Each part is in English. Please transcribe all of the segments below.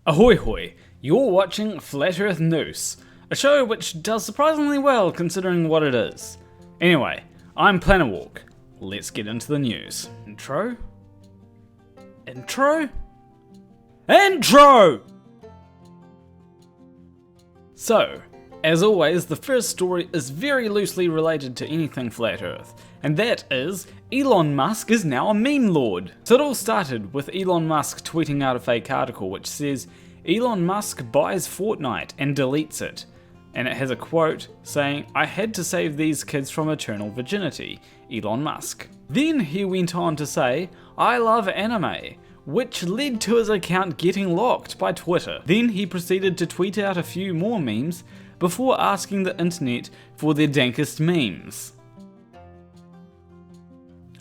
Ahoy hoy, you're watching Flat Earth News, a show which does surprisingly well considering what it is. Anyway, I'm Planarwalk. Let's get into the news. Intro? So, as always, the first story is very loosely related to anything Flat Earth, and that is Elon Musk is now a meme lord. So it all started with Elon Musk tweeting out a fake article which says Elon Musk buys Fortnite and deletes it, and it has a quote saying, "I had to save these kids from eternal virginity, Elon Musk." Then he went on to say, "I love anime," which led to his account getting locked by Twitter. Then he proceeded to tweet out a few more memes before asking the internet for their dankest memes.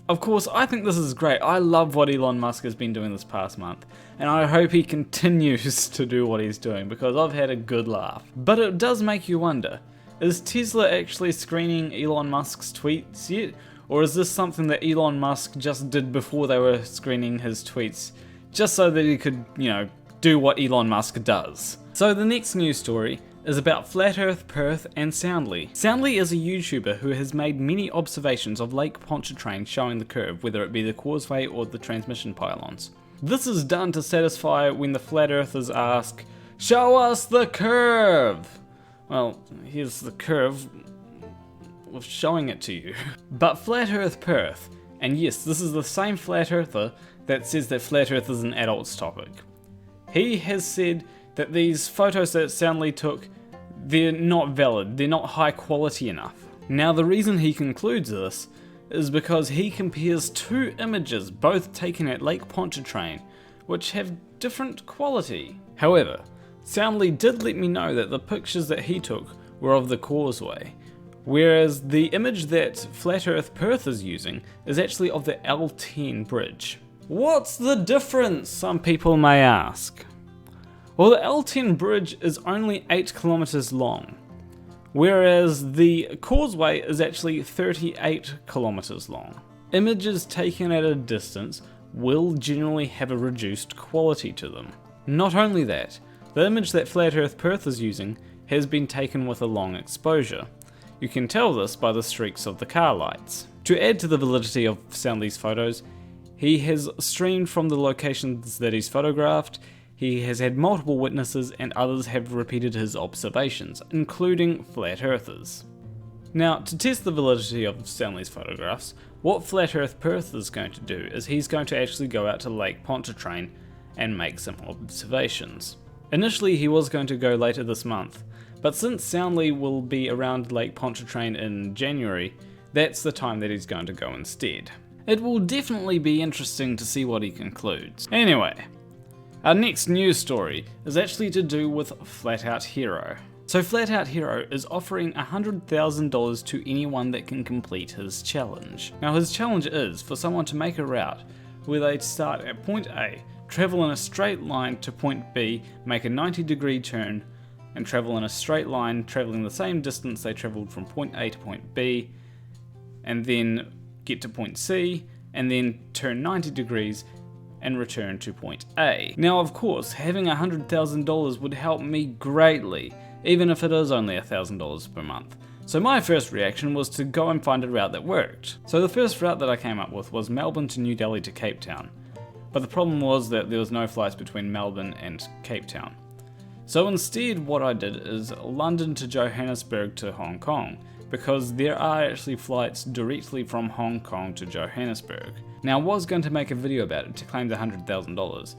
Of course, I think this is great. I love what Elon Musk has been doing this past month, and I hope he continues to do what he's doing because I've had a good laugh. But it does make you wonder, is Tesla actually screening Elon Musk's tweets yet? Or is this something that Elon Musk just did before they were screening his tweets, just so that he could, do what Elon Musk does? So the next news story is about Flat Earth Perth and Soundly. Soundly is a YouTuber who has made many observations of Lake Pontchartrain showing the curve, whether it be the causeway or the transmission pylons. This is done to satisfy when the Flat Earthers ask, "Show us the curve!" Well, here's the curve of showing it to you. But Flat Earth Perth, and yes, this is the same Flat Earther that says that Flat Earth is an adult's topic. He has said that these photos that Soundly took, they're not valid, they're not high quality enough. Now the reason he concludes this is because he compares two images both taken at Lake Pontchartrain, which have different quality. However, Soundly did let me know that the pictures that he took were of the causeway, whereas the image that Flat Earth Perth is using is actually of the L10 bridge. What's the difference, some people may ask? Well, the L10 bridge is only 8 kilometers long, whereas the causeway is actually 38 kilometers long. Images taken at a distance will generally have a reduced quality to them. Not only that, the image that Flat Earth Perth is using has been taken with a long exposure. You can tell this by the streaks of the car lights. To add to the validity of Soundly's photos, he has streamed from the locations that he's photographed. He has had multiple witnesses and others have repeated his observations, including Flat Earthers. Now, to test the validity of Soundly's photographs, what Flat Earth Perth is going to do is he's going to actually go out to Lake Pontchartrain and make some observations. Initially he was going to go later this month, but since Soundly will be around Lake Pontchartrain in January, that's the time that he's going to go instead. It will definitely be interesting to see what he concludes. Anyway, our next news story is actually to do with Flat Out Hero. So Flat Out Hero is offering $100,000 to anyone that can complete his challenge. Now his challenge is for someone to make a route where they start at point A, travel in a straight line to point B, make a 90-degree turn, and travel in a straight line, traveling the same distance they traveled from point A to point B, and then get to point C, and then turn 90 degrees and return to point A. Now of course, having $100,000 would help me greatly, even if it is only $1,000 per month. So my first reaction was to go and find a route that worked. So the first route that I came up with was Melbourne to New Delhi to Cape Town. But the problem was that there was no flights between Melbourne and Cape Town. So instead what I did is London to Johannesburg to Hong Kong, because there are actually flights directly from Hong Kong to Johannesburg. Now I was going to make a video about it to claim the $100,000,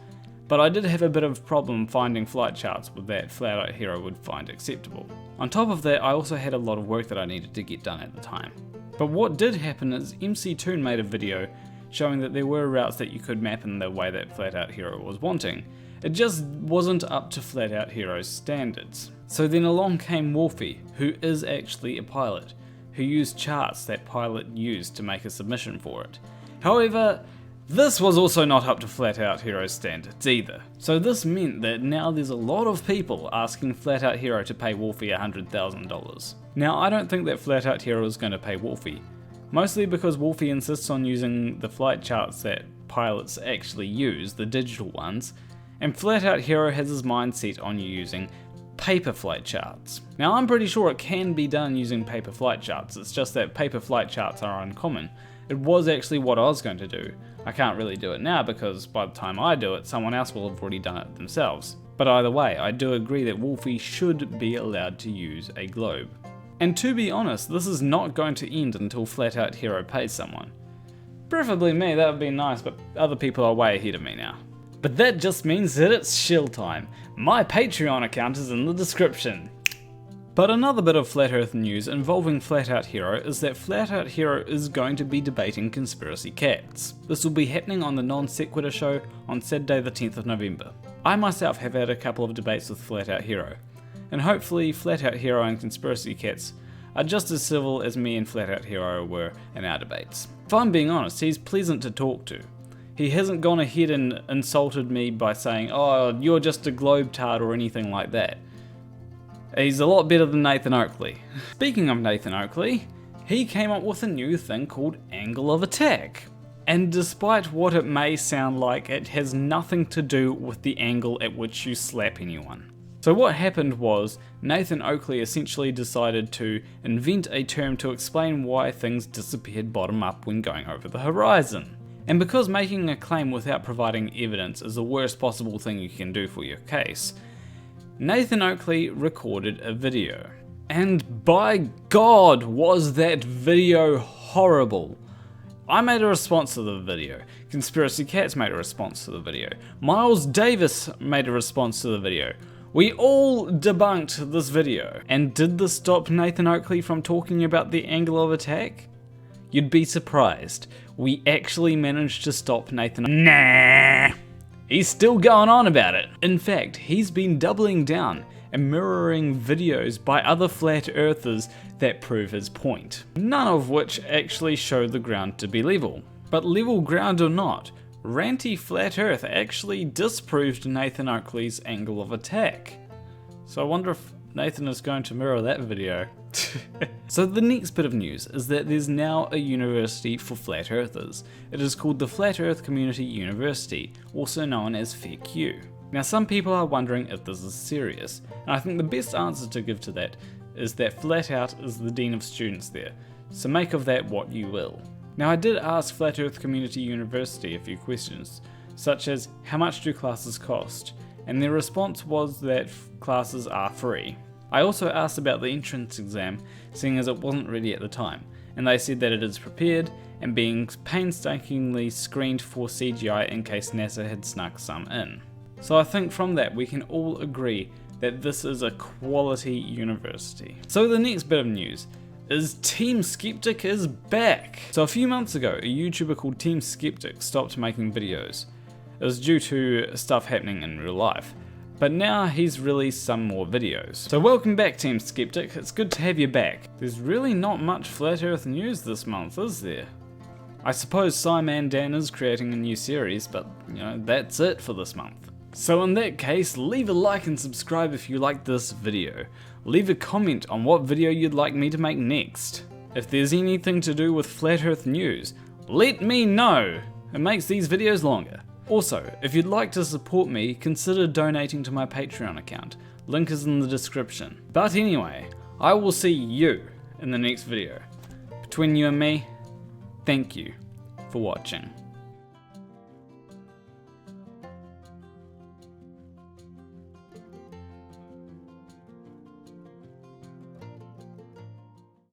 but I did have a bit of a problem finding flight charts that Flat Out Hero would find acceptable. On top of that, I also had a lot of work that I needed to get done at the time. But what did happen is MCToon made a video showing that there were routes that you could map in the way that Flat Out Hero was wanting. It just wasn't up to Flat Out Hero's standards. So then along came Morphys, who is actually a pilot, who used charts that pilot used to make a submission for it. However, this was also not up to Flat Out Hero's standards either. So this meant that now there's a lot of people asking Flat Out Hero to pay Morphys $100,000. Now I don't think that Flat Out Hero is going to pay Morphys, mostly because Morphys insists on using the flight charts that pilots actually use, the digital ones, and Flat Out Hero has his mind set on using paper flight charts. Now I'm pretty sure it can be done using paper flight charts, it's just that paper flight charts are uncommon. It was actually what I was going to do. I can't really do it now because by the time I do it, someone else will have already done it themselves. But either way, I do agree that Morphys should be allowed to use a globe. And to be honest, this is not going to end until Flat Out Hero pays someone. Preferably me, that would be nice, but other people are way ahead of me now. But that just means that it's shill time. My Patreon account is in the description. But another bit of Flat Earth news involving Flat Out Hero is that Flat Out Hero is going to be debating conspiracy cats. This will be happening on the Non Sequitur show on Saturday the 10th of November. I myself have had a couple of debates with Flat Out Hero, and hopefully Flat Out Hero and conspiracy cats are just as civil as me and Flat Out Hero were in our debates. If I'm being honest, he's pleasant to talk to. He hasn't gone ahead and insulted me by saying, "Oh, you're just a globetard" or anything like that. He's a lot better than Nathan Oakley. Speaking of Nathan Oakley, he came up with a new thing called angle of attack. And despite what it may sound like, it has nothing to do with the angle at which you slap anyone. So what happened was, Nathan Oakley essentially decided to invent a term to explain why things disappeared bottom up when going over the horizon. And because making a claim without providing evidence is the worst possible thing you can do for your case, Nathan Oakley recorded a video. And by God, was that video horrible! I made a response to the video, Conspiracy Cats made a response to the video, Miles Davis made a response to the video. We all debunked this video. And did this stop Nathan Oakley from talking about the angle of attack? You'd be surprised. We actually managed to stop Nathan. Nah! He's still going on about it. In fact, he's been doubling down and mirroring videos by other flat earthers that prove his point. None of which actually show the ground to be level. But level ground or not, Ranty Flat Earth actually disproved Nathan Oakley's angle of attack. So I wonder if Nathan is going to mirror that video. So the next bit of news is that there's now a university for flat earthers. It is called the Flat Earth Community University, also known as FEP. Now some people are wondering if this is serious, and I think the best answer to give to that is that Flat Out is the Dean of Students there, so make of that what you will. Now I did ask Flat Earth Community University a few questions, such as how much do classes cost, and their response was that classes are free. I also asked about the entrance exam, seeing as it wasn't ready at the time, and they said that it is prepared and being painstakingly screened for CGI in case NASA had snuck some in. So I think from that we can all agree that this is a quality university. So the next bit of news is Team Skeptic is back! So a few months ago, a YouTuber called Team Skeptic stopped making videos. It was due to stuff happening in real life. But now he's released some more videos. So welcome back Team Skeptic, it's good to have you back. There's really not much Flat Earth news this month, is there? I suppose Simon Dan is creating a new series, but that's it for this month. So in that case, leave a like and subscribe if you liked this video. Leave a comment on what video you'd like me to make next. If there's anything to do with Flat Earth news, let me know! It makes these videos longer. Also, if you'd like to support me, consider donating to my Patreon account. Link is in the description. But anyway, I will see you in the next video. Between you and me, thank you for watching.